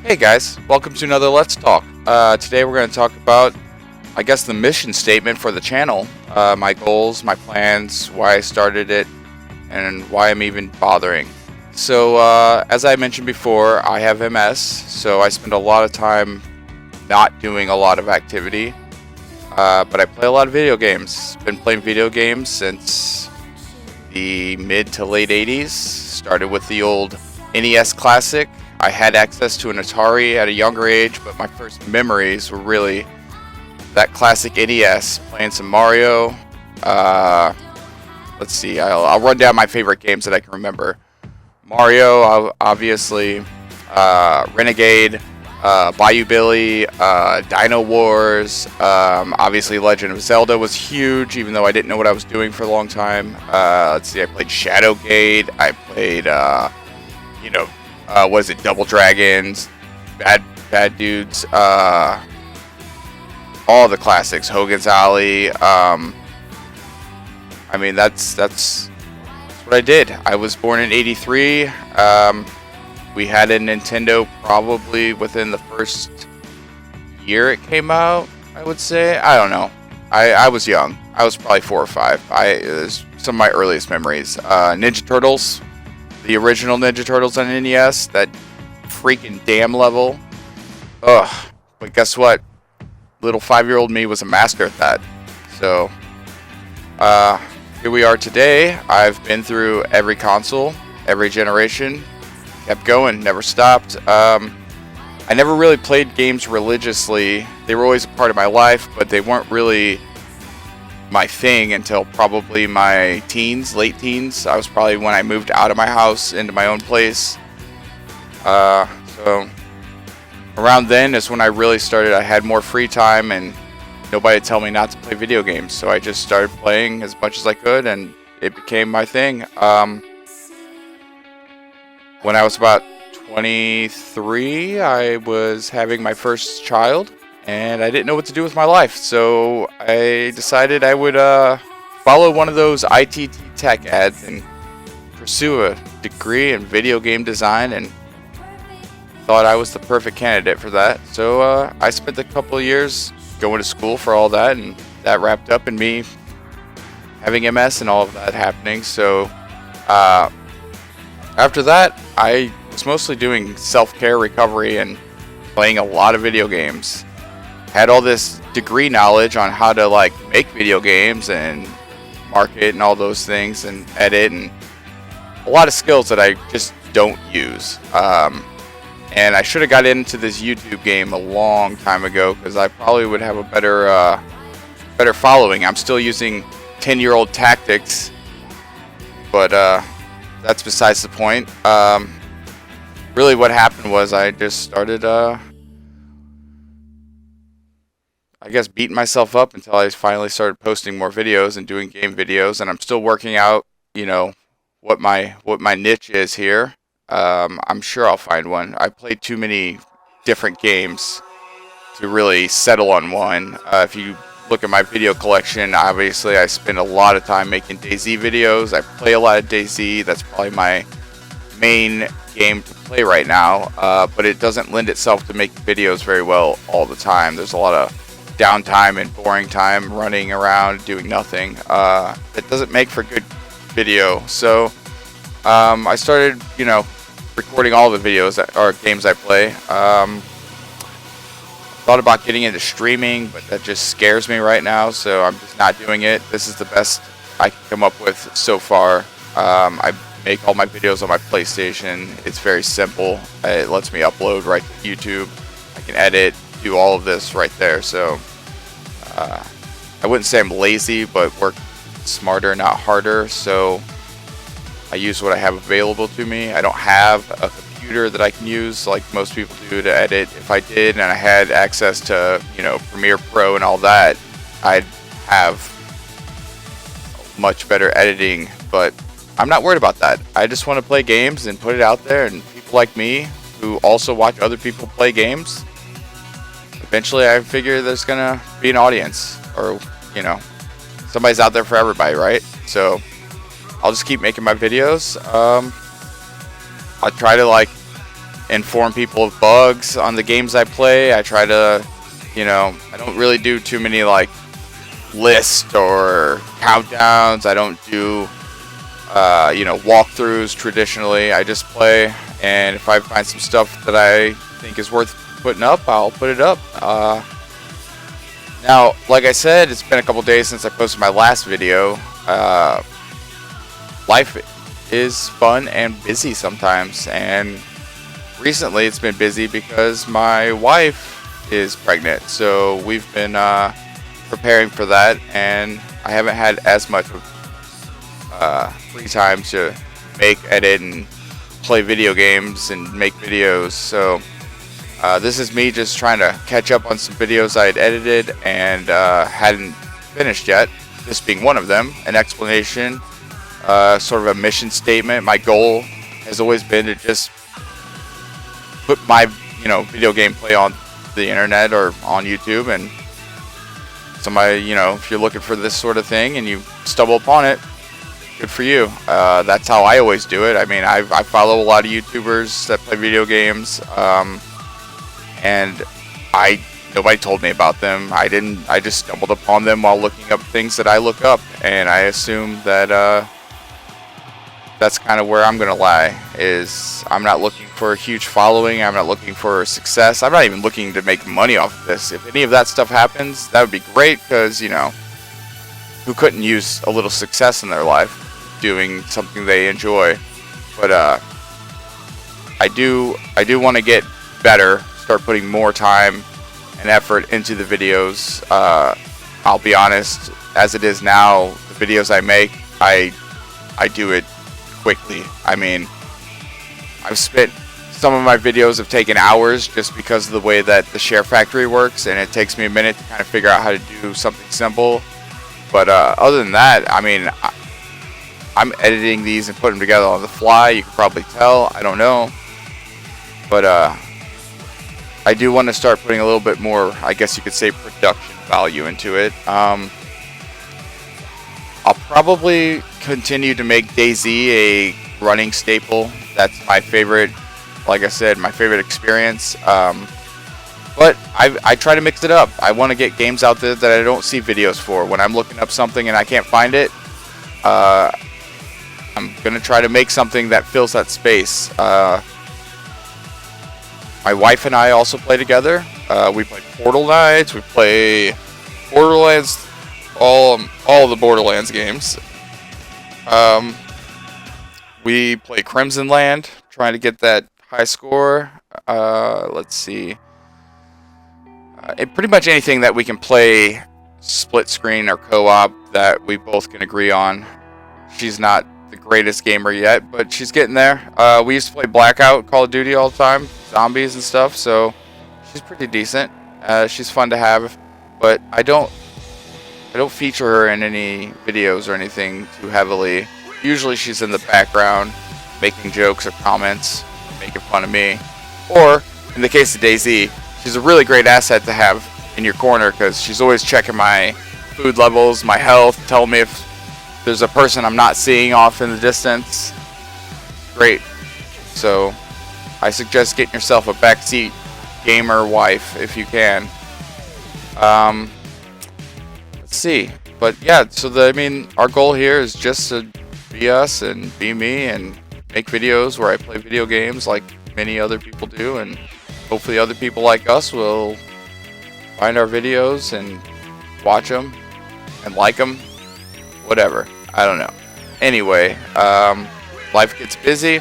Hey guys, welcome to another Let's Talk. Today we're going to talk about, I guess, the mission statement for the channel, my goals, my plans, why I started it, and why I'm even bothering. So, as I mentioned before, I have MS, so I spend a lot of time not doing a lot of activity, but I play a lot of video games. Been playing video games since the mid to late 80s. Started with the old NES Classic. I had access to an Atari at a younger age, but my first memories were really that classic NES, playing some Mario. Let's see, I'll run down my favorite games that I can remember. Mario, obviously, Renegade, Bayou Billy, Dino Wars, obviously Legend of Zelda was huge, even though I didn't know what I was doing for a long time. Let's see, I played Shadowgate, I played, was it Double Dragons, Bad Dudes, all the classics, Hogan's Alley. I mean, that's what I did. I was born in '83. We had a Nintendo probably within the first year it came out, I would say. I don't know. I was young. I was probably 4 or 5. It was some of my earliest memories. Ninja Turtles. The original Ninja Turtles on NES, that freaking damn level. Ugh. But guess what? Little 5-year-old me was a master at that. So, here we are today. I've been through every console, every generation. Kept going, never stopped. I never really played games religiously. They were always a part of my life, but they weren't really my thing until probably my teens, late teens. I was probably when I moved out of my house into my own place. So around then is when I really started. I had more free time and nobody would tell me not to play video games. So I just started playing as much as I could and it became my thing. When I was about 23, I was having my first child. And I didn't know what to do with my life, so I decided I would follow one of those ITT Tech ads and pursue a degree in video game design, and thought I was the perfect candidate for that. So I spent a couple of years going to school for all that, and that wrapped up in me having MS and all of that happening. So after that, I was mostly doing self-care, recovery, and playing a lot of video games. Had all this degree knowledge on how to make video games and market and all those things and edit, and a lot of skills that I just don't use. And I should have got into this YouTube game a long time ago because I probably would have a better following. I'm still using 10-year-old tactics, but that's besides the point. Really what happened was I just started I guess beating myself up until I finally started posting more videos and doing game videos, and I'm still working out, what my niche is here. I'm sure I'll find one. I played too many different games to really settle on one. If you look at my video collection, obviously I spend a lot of time making DayZ videos. I play a lot of DayZ. That's probably my main game to play right now, but it doesn't lend itself to making videos very well all the time. There's a lot of downtime and boring time running around doing nothing. It doesn't make for good video. So I started, recording all the videos or games I play. Thought about getting into streaming, but that just scares me right now, so I'm just not doing it. This is the best I can come up with so far. I make all my videos on my PlayStation. It's very simple. It lets me upload right to YouTube. I can edit, do all of this right there. So I wouldn't say I'm lazy, but work smarter, not harder. So I use what I have available to me. I don't have a computer that I can use like most people do to edit. If I did and I had access to Premiere Pro and all that, I'd have much better editing, but I'm not worried about that. I just want to play games and put it out there, and people like me who also watch other people play games, eventually I figure there's gonna be an audience, or somebody's out there for everybody, right? So I'll just keep making my videos. I try to inform people of bugs on the games I play. I try to, I don't really do too many like lists or countdowns. I don't do, walkthroughs traditionally. I just play, and if I find some stuff that I think is worth putting up, I'll put it up. Now, like I said, it's been a couple days since I posted my last video. Life is fun and busy sometimes, and recently it's been busy because my wife is pregnant, so we've been preparing for that, and I haven't had as much free time to make, edit, and play video games and make videos. So this is me just trying to catch up on some videos I had edited and hadn't finished yet, this being one of them. An explanation, sort of a mission statement. My goal has always been to just put my video game play on the internet or on YouTube, and somebody, if you're looking for this sort of thing and you stumble upon it, good for you. That's how I always do it. I mean, I follow a lot of YouTubers that play video games, and nobody told me about them. I just stumbled upon them while looking up things that I look up, and I assume that that's kind of where I'm gonna lie. Is I'm not looking for a huge following. I'm not looking for success. I'm not even looking to make money off of this. If any of that stuff happens, that would be great, because who couldn't use a little success in their life doing something they enjoy? But I do want to get better, start putting more time and effort into the videos. I'll be honest, as it is now, the videos I make, I do it quickly. I mean, some of my videos have taken hours just because of the way that the SHAREfactory works, and it takes me a minute to kind of figure out how to do something simple. But other than that, I mean, I'm editing these and putting them together on the fly. You can probably tell. I don't know. But I do want to start putting a little bit more, I guess you could say, production value into it. I'll probably continue to make DayZ a running staple. That's my favorite, like I said, my favorite experience. But I try to mix it up. I want to get games out there that I don't see videos for. When I'm looking up something and I can't find it, I'm going to try to make something that fills that space. My wife and I also play together. We play Portal Nights. We play Borderlands, all the Borderlands games. We play Crimson Land, trying to get that high score. Let's see. Pretty much anything that we can play split screen or co-op that we both can agree on. She's not the greatest gamer yet, but she's getting there. We used to play Blackout, Call of Duty all the time, zombies and stuff, so she's pretty decent. She's fun to have, but I don't feature her in any videos or anything too heavily. Usually she's in the background making jokes or comments, making fun of me. Or, in the case of DayZ, she's a really great asset to have in your corner, because she's always checking my food levels, my health, telling me if there's a person I'm not seeing off in the distance. Great. So I suggest getting yourself a backseat gamer wife if you can. Let's see. But yeah, so our goal here is just to be us and be me and make videos where I play video games like many other people do, and hopefully other people like us will find our videos and watch them and like them, whatever. I don't know. Anyway, life gets busy.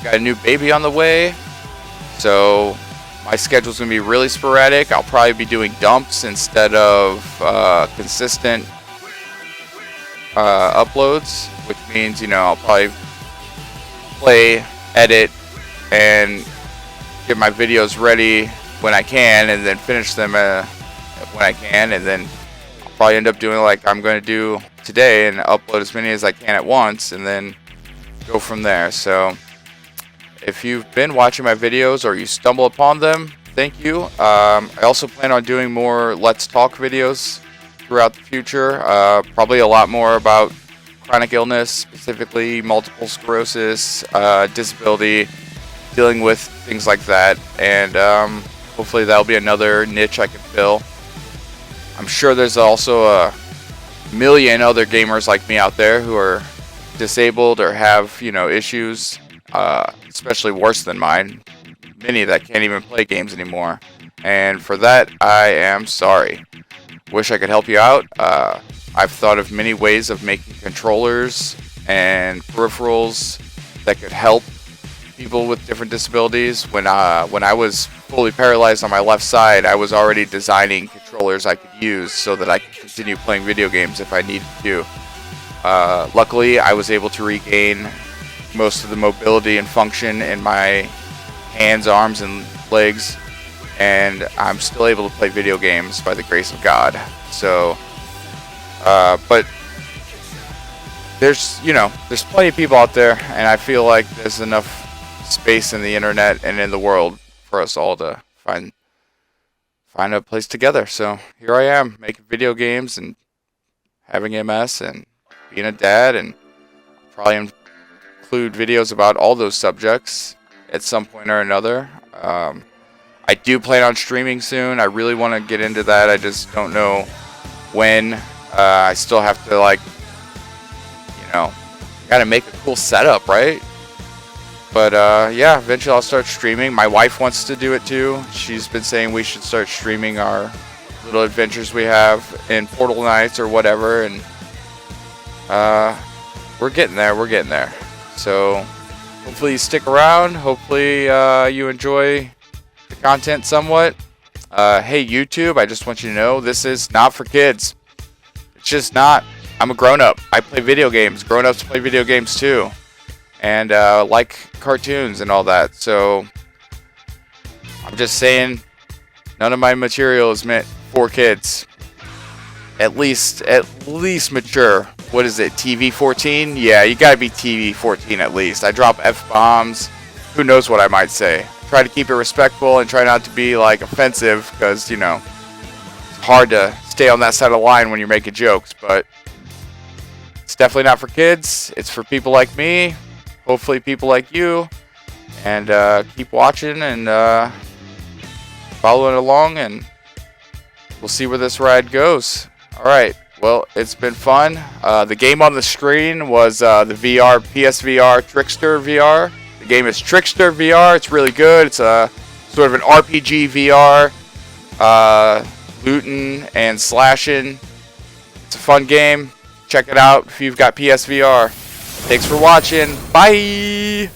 Got a new baby on the way, so my schedule's gonna be really sporadic. I'll probably be doing dumps instead of consistent uploads, which means I'll probably play, edit, and get my videos ready when I can, and then finish them when I can, and then I'll probably end up doing like I'm going to do today and upload as many as I can at once, and then go from there. So if you've been watching my videos or you stumble upon them, thank you. I also plan on doing more Let's Talk videos throughout the future, probably a lot more about chronic illness, specifically multiple sclerosis, disability dealing with things like that, and hopefully that'll be another niche I can fill. I'm sure there's also a million other gamers like me out there who are disabled or have, you know, issues, especially worse than mine. Many that can't even play games anymore, and for that I am sorry. Wish I could help you out. I've thought of many ways of making controllers and peripherals that could help people with different disabilities. When I was fully paralyzed on my left side, I was already designing controllers I could use so that I could continue playing video games if I needed to. Luckily, I was able to regain most of the mobility and function in my hands, arms, and legs, and I'm still able to play video games by the grace of God. So, but there's plenty of people out there, and I feel like there's enough space in the internet and in the world for us all to find a place together. So here I am, making video games and having MS and being a dad, and probably include videos about all those subjects at some point or another. I do plan on streaming soon. I really want to get into that. I just don't know when. I still have to, like, gotta make a cool setup, right? But yeah, eventually I'll start streaming. My wife wants to do it too. She's been saying we should start streaming our little adventures we have in Portal Nights or whatever, and we're getting there. So hopefully you stick around. Hopefully you enjoy the content somewhat. Hey YouTube, I just want you to know this is not for kids. It's just not. I'm a grown-up. I play video games. Grown-ups play video games too, and like cartoons and all that. So I'm just saying, none of my material is meant for kids. At least mature. What is it? TV 14? Yeah, you gotta be TV 14 at least. I drop F-bombs. Who knows what I might say? Try to keep it respectful and try not to be like offensive, because it's hard to stay on that side of the line when you're making jokes. But it's definitely not for kids. It's for people like me. Hopefully people like you. And keep watching and following along, and we'll see where this ride goes. Alright, well, it's been fun. The game on the screen was the PSVR Trickster VR. The game is Trickster VR. It's really good. It's a sort of an RPG VR, looting and slashing. It's a fun game. Check it out if you've got PSVR. Thanks for watching. Bye!